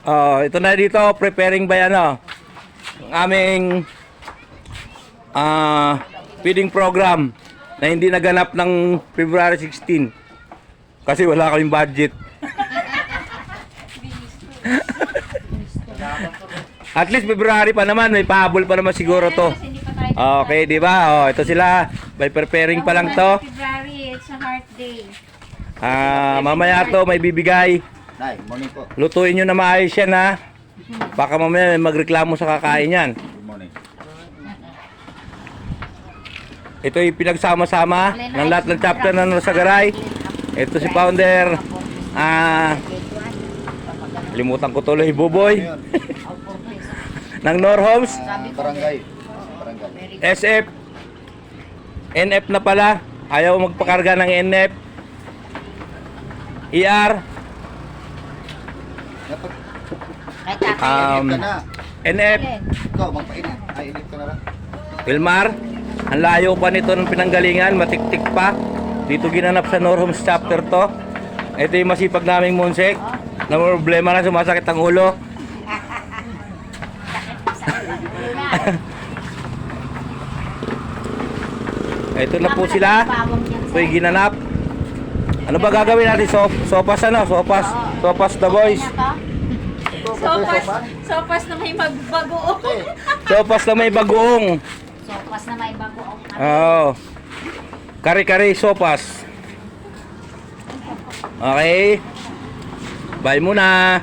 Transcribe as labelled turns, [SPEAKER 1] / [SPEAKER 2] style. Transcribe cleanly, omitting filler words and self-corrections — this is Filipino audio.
[SPEAKER 1] Ito na dito, preparing by ano, ang aming feeding program na hindi naganap ng February 16 kasi wala kaming budget. At least February pa naman, may pahabol pa naman siguro to. Okay, di ba? Ito sila, by preparing pa lang to.
[SPEAKER 2] February, it's a heart day.
[SPEAKER 1] Mamaya to may bibigay.
[SPEAKER 3] Nay, morning po.
[SPEAKER 1] Lutuin nyo na maayos yan ha. Baka mamaya may magreklamo sa kakain yan.
[SPEAKER 3] Good morning.
[SPEAKER 1] Ito yung pinagsama-sama ng lahat ng chapter ng Sagaray. Ito si founder. Limutan ko tuloy, Buboy. ng Norhomes.
[SPEAKER 3] Barangay.
[SPEAKER 1] SF. NF na pala. Ayaw magpakarga ng NF. ER. NF.
[SPEAKER 3] Ikaw, magpainit. Ay, init ka na lang.
[SPEAKER 1] Wilmar. Ang layo pa nito ng pinanggalingan. Matiktik pa. Dito ginanap sa Norhomes chapter to. Ito yung masipag naming Monsek. Na problema na sumasakit ang ulo. Ito na po sila. Ito yung ginanap. Ano ba gagawin natin? Sopas ano? Sopas the boys.
[SPEAKER 2] Sopas na may magbagoong.
[SPEAKER 1] Sopas na may bagoong.
[SPEAKER 2] Sopas na may bagoong.
[SPEAKER 1] Oo. Kari-kari sopas. Okay. Bye muna.